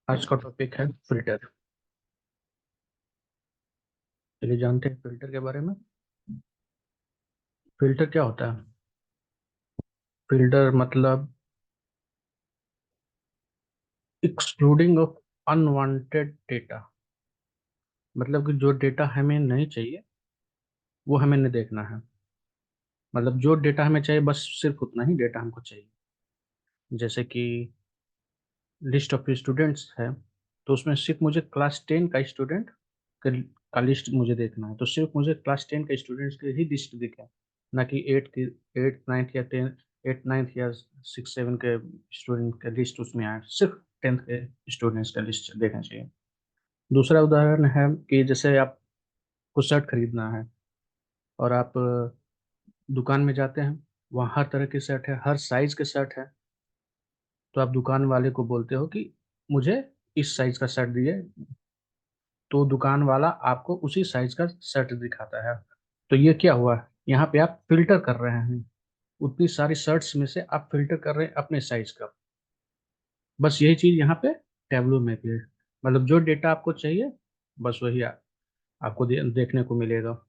आज का टॉपिक है फिल्टर। चलिए जानते हैं फिल्टर के बारे में। फिल्टर क्या होता है? फिल्टर मतलब एक्सक्लूडिंग ऑफ अनवांटेड डेटा। मतलब कि जो डेटा हमें नहीं चाहिए वो हमें नहीं देखना है। मतलब जो डेटा हमें चाहिए बस सिर्फ उतना ही डेटा हमको चाहिए। जैसे कि लिस्ट ऑफ स्टूडेंट्स है, तो उसमें सिर्फ मुझे क्लास 10 का स्टूडेंट का लिस्ट मुझे देखना है, तो सिर्फ मुझे क्लास 10 के स्टूडेंट्स की ही लिस्ट दिखे, ना कि एट नाइन्थ या 10, एट नाइन्थ या 6 7 के स्टूडेंट का लिस्ट उसमें आए। सिर्फ 10th के स्टूडेंट्स का लिस्ट देखना चाहिए। दूसरा उदाहरण है कि जैसे आपको शर्ट खरीदना है और आप दुकान में जाते हैं, वहाँ हर तरह की शर्ट है, हर साइज के शर्ट है। तो आप दुकान वाले को बोलते हो कि मुझे इस साइज का शर्ट दिए, तो दुकान वाला आपको उसी साइज का शर्ट दिखाता है। तो ये क्या हुआ? यहाँ पे आप फिल्टर कर रहे हैं। उतनी सारी शर्ट्स में से आप फिल्टर कर रहे हैं अपने साइज का। बस यही चीज यहाँ पे टैब्लो में भी है। मतलब जो डेटा आपको चाहिए बस वही आपको देखने को मिलेगा।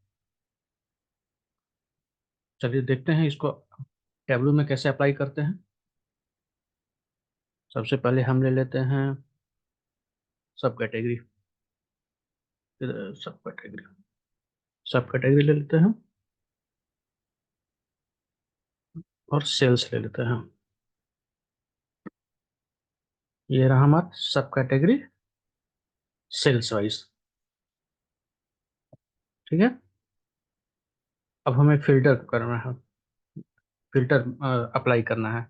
चलिए देखते हैं इसको टैब्लो में कैसे अप्लाई करते हैं। सबसे पहले हम ले लेते हैं सब कैटेगरी। सब कैटेगरी, सब कैटेगरी ले लेते हैं और सेल्स ले लेते हैं। ये रहा हमारा सब कैटेगरी सेल्स वाइज। ठीक है। अब हमें फिल्टर करना है, फिल्टर अप्लाई करना है।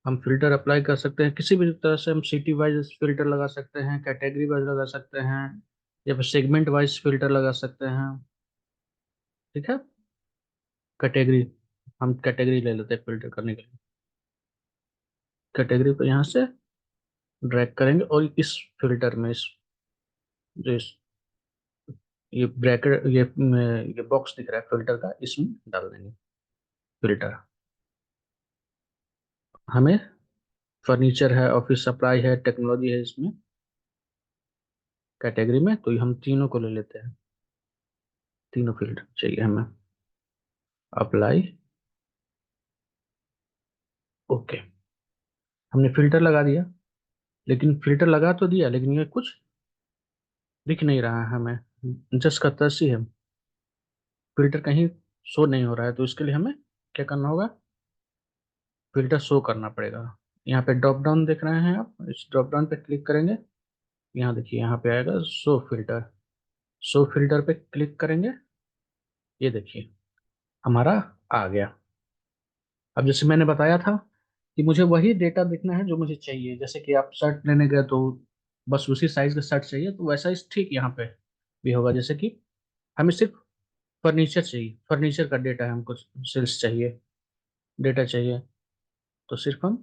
हम फिल्टर अप्लाई कर सकते हैं किसी भी तरह से। हम सिटी वाइज फिल्टर लगा सकते हैं, कैटेगरी वाइज लगा सकते हैं, या फिर सेगमेंट वाइज फिल्टर लगा सकते हैं। ठीक है। कैटेगरी, हम कैटेगरी ले लेते हैं फिल्टर करने के लिए। कैटेगरी को यहाँ से ड्रैग करेंगे और इस फिल्टर में इस जो इस ये ब्रैकेट ये बॉक्स दिख रहा है फिल्टर का, इसमें डाल देंगे फिल्टर। हमें फर्नीचर है, ऑफिस सप्लाई है, टेक्नोलॉजी है इसमें कैटेगरी में, तो हम तीनों को ले लेते हैं। तीनों फील्ड चाहिए हमें। अप्लाई। ओके। हमने फिल्टर लगा दिया, लेकिन फिल्टर लगा तो दिया लेकिन ये कुछ दिख नहीं रहा है हमें। जस्ट का तस ही है, फिल्टर कहीं शो नहीं हो रहा है। तो इसके लिए हमें क्या करना होगा? फिल्टर शो करना पड़ेगा। यहाँ पे ड्रॉप डाउन देख रहे हैं आप, इस ड्रॉप डाउन पे क्लिक करेंगे। यहाँ देखिए, यहाँ पे आएगा शो फिल्टर। शो फिल्टर पे क्लिक करेंगे। ये देखिए हमारा आ गया। अब जैसे मैंने बताया था कि मुझे वही डेटा देखना है जो मुझे चाहिए। जैसे कि आप शर्ट लेने गए तो बस उसी साइज का शर्ट चाहिए, तो वैसा ही ठीक यहाँ पे भी होगा। जैसे कि हमें सिर्फ फर्नीचर चाहिए, फर्नीचर का डेटा है हमको, सेल्स चाहिए, डेटा चाहिए, तो सिर्फ हम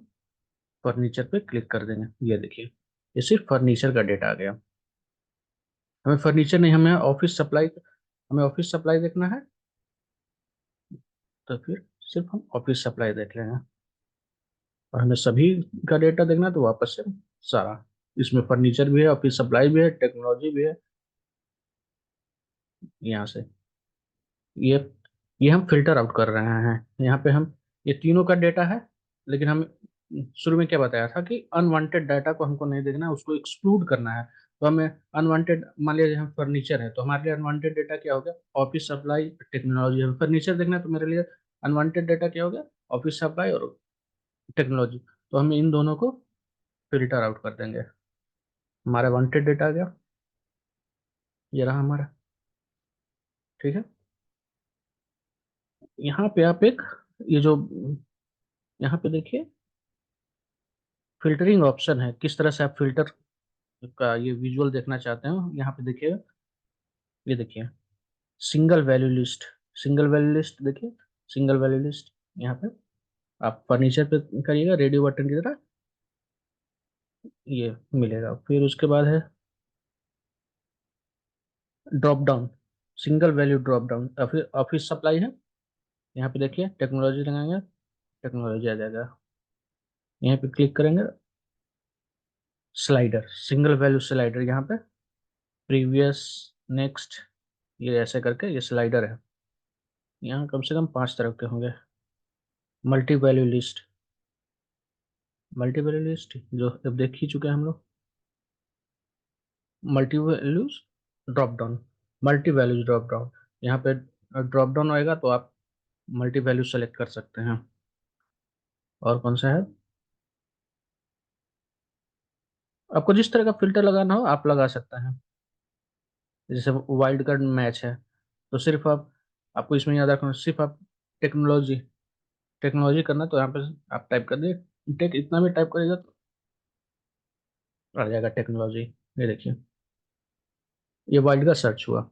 फर्नीचर पे क्लिक कर देंगे। ये देखिए ये सिर्फ फर्नीचर का डेटा आ गया। हमें फर्नीचर नहीं, हमें ऑफिस सप्लाई, हमें ऑफिस सप्लाई देखना है, तो फिर सिर्फ हम ऑफिस सप्लाई देख लेंगे। और हमें सभी का डेटा देखना है तो वापस से सारा, इसमें फर्नीचर भी है, ऑफिस सप्लाई भी है, टेक्नोलॉजी भी है। यहाँ से ये ये हम फिल्टर आउट कर रहे हैं। यहाँ पे हम ये तीनों का डेटा है, लेकिन हम शुरू में क्या बताया था कि अनवांटेड डाटा को हमको नहीं देखना है, उसको एक्सक्लूड करना है। तो हमें अनवांटेड, मान लिया हम फर्नीचर है तो हमारे लिए अनवांटेड डेटा क्या हो गया? Office supply, technology. हमें फर्नीचर देखना है तो मेरे लिए अनवांटेड डेटा क्या हो गया? ऑफिस सप्लाई और टेक्नोलॉजी। तो हम इन दोनों को फिल्टर आउट कर देंगे। हमारा वांटेड डेटा आ गया, ये रहा हमारा। ठीक है। यहाँ पे आप एक, ये जो यहाँ पे देखिए फिल्टरिंग ऑप्शन है, किस तरह से आप फिल्टर का ये विजुअल देखना चाहते हो। यहाँ पे देखिए, ये देखिए single value list. Single value list देखिए, सिंगल वैल्यू लिस्ट। यहाँ पे आप फर्नीचर पे करिएगा, रेडियो बटन की तरह ये मिलेगा। फिर उसके बाद है drop down, single value drop down. फिर ऑफिस सप्लाई है, यहाँ पे देखिए टेक्नोलॉजी लगाएंगे, टेक्नोलॉजी आ जाएगा। यहाँ पे क्लिक करेंगे, स्लाइडर, सिंगल वैल्यू स्लाइडर, यहाँ पे प्रीवियस, नेक्स्ट, ये ऐसे करके ये स्लाइडर है। यहाँ कम से कम 5 तरह के होंगे। Multi value list, multi value list जो अब देख ही चुके हैं हम लोग। Multi values drop down, multi values drop down, यहाँ पे ड्रॉप डाउन आएगा तो आप मल्टी वैल्यू सेलेक्ट कर सकते हैं। और कौन सा है, आपको जिस तरह का फिल्टर लगाना हो आप लगा सकते हैं। जैसे वाइल्ड कार्ड मैच है, तो सिर्फ आप, आपको इसमें याद रखना, सिर्फ आप टेक्नोलॉजी, टेक्नोलॉजी करना, तो यहाँ पे आप टाइप कर दिए, टेक इतना भी टाइप करेगा तो आ जाएगा टेक्नोलॉजी। ये देखिए, ये वाइल्ड का सर्च हुआ।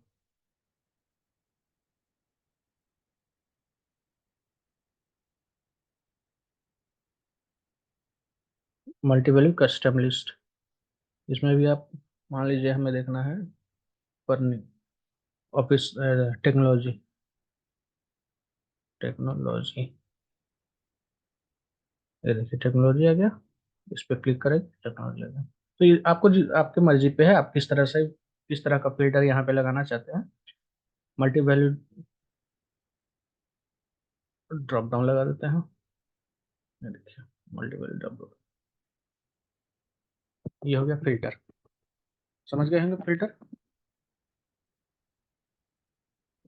मल्टी वैल्यू कस्टम लिस्ट, इसमें भी आप मान लीजिए हमें देखना है पर ऑफिस टेक्नोलॉजी, टेक्नोलॉजी, ये देखिए टेक्नोलॉजी आ गया। इस पर क्लिक करें, टेक्नोलॉजी आ गया। तो ये आपको आपकी मर्जी पे है, आप किस तरह से, किस तरह का फिल्टर यहाँ पे लगाना चाहते हैं। मल्टी वैल्यू ड्रॉप डाउन लगा देते हैं। ये देखिए, मल्टी वैल्यू ड्रॉप डाउन, ये हो गया फिल्टर। समझ गए होंगे फिल्टर।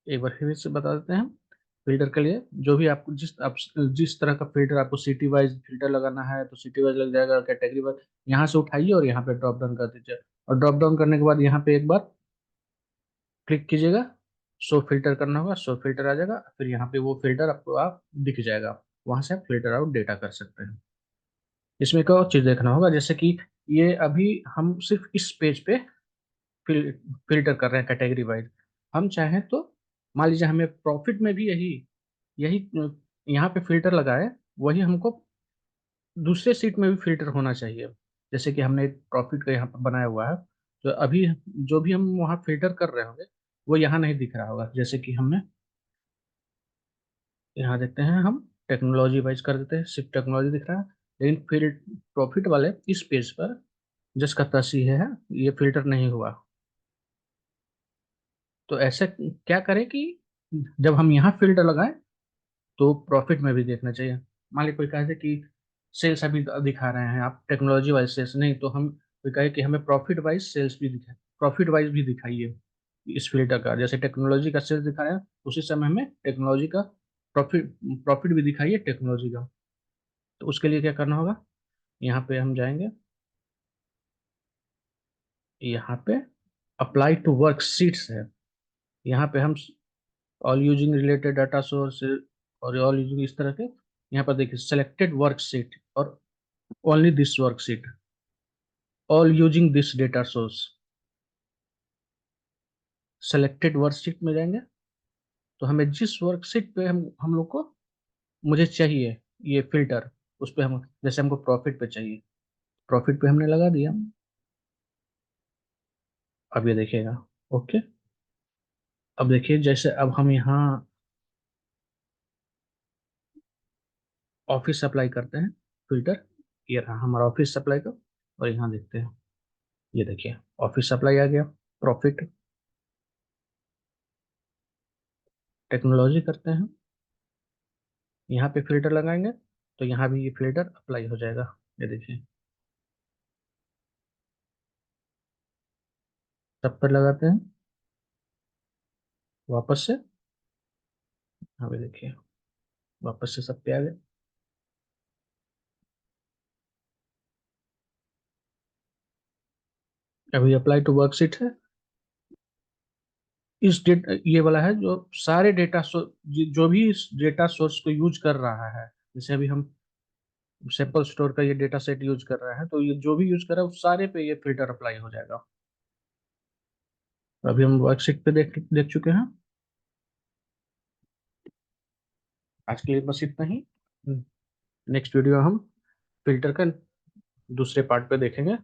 एक बार फिर से बता देते हैं। फिल्टर के लिए जो भी आपको जिस तरह का फिल्टर आपको सिटी वाइज फिल्टर लगाना है तो सिटी वाइज लग जाएगा, कैटेगरी वाइज यहाँ से उठाइए और यहाँ पे ड्रॉप डाउन कर दीजिए। और ड्रॉप डाउन करने के बाद यहाँ पे एक बार क्लिक कीजिएगा, शो फिल्टर करना होगा, शो फिल्टर आ जाएगा, फिर यहाँ पे वो फिल्टर आपको आप दिख जाएगा, वहां से आप फिल्टर आउट डेटा कर सकते हैं। इसमें एक और चीज देखना होगा, जैसे कि ये अभी हम सिर्फ इस पेज पे फिल, फिल्टर कर रहे हैं कैटेगरी वाइज। हम चाहें तो मान लीजिए हमें प्रॉफिट में भी यही यही यहाँ पे फिल्टर लगाए, वही हमको दूसरे सीट में भी फिल्टर होना चाहिए। जैसे कि हमने प्रॉफिट का यहाँ पर बनाया हुआ है, तो अभी जो भी हम वहाँ फिल्टर कर रहे होंगे वो यहाँ नहीं दिख रहा होगा। जैसे कि हमने यहाँ देखते हैं, हम टेक्नोलॉजी वाइज कर देते हैं, सिर्फ टेक्नोलॉजी दिख रहा है, लेकिन फिर प्रॉफिट वाले इस पेज पर जिसका तसी है ये फिल्टर नहीं हुआ। तो ऐसा क्या करें कि जब हम यहाँ फिल्टर लगाएं तो प्रॉफिट में भी देखना चाहिए। मान लीजिए कोई कहे कि सेल्स अभी दिखा रहे हैं आप टेक्नोलॉजी वाइज सेल्स नहीं, तो हम कोई कहे कि हमें प्रॉफिट वाइज सेल्स भी दिखाए, प्रॉफिट वाइज भी दिखाइए इस फिल्टर का। जैसे टेक्नोलॉजी का सेल्स दिखा रहे हैं, उसी समय हमें टेक्नोलॉजी का प्रॉफिट प्रॉफिट भी दिखाइए टेक्नोलॉजी का। तो उसके लिए क्या करना होगा, यहाँ पे हम जाएंगे, यहाँ पे अप्लाई टू वर्कशीट्स है, यहाँ पे हम all using related data source और ऑल यूजिंग इस तरह के, यहाँ पर देखिए सेलेक्टेड वर्कशीट और only this worksheet, all using this data source, selected worksheet में जाएंगे तो हमें जिस वर्कशीट पे हम लोग को मुझे चाहिए ये फिल्टर, उस पे हम, जैसे हमको प्रॉफिट पे चाहिए, प्रॉफिट पे हमने लगा दिया। अब ये देखिएगा, ओके। अब देखिए जैसे अब हम यहाँ ऑफिस अप्लाई करते हैं फिल्टर, ये रहा हमारा ऑफिस सप्लाई का, और यहाँ देखते हैं, ये देखिए ऑफिस सप्लाई आ गया। प्रॉफिट, टेक्नोलॉजी करते हैं, यहाँ पे फिल्टर लगाएंगे तो यहाँ भी ये फिल्टर अप्लाई हो जाएगा। ये देखिए, सब पर लगाते हैं वापस से, अभी देखिए वापस से सब पे आ गए। अभी अप्लाई टू वर्कशीट है, इस डेट ये वाला है जो सारे डेटा जो भी इस डेटा सोर्स को यूज कर रहा है, जैसे अभी हम सैंपल स्टोर का ये डेटा सेट यूज कर रहा है, तो ये जो भी यूज कर रहा है उस सारे पे ये फिल्टर अप्लाई हो जाएगा। तो अभी हम वर्कशीट पे देख देख चुके हैं। आज के लिए बस इतना ही। नेक्स्ट वीडियो हम फिल्टर का दूसरे पार्ट पे देखेंगे।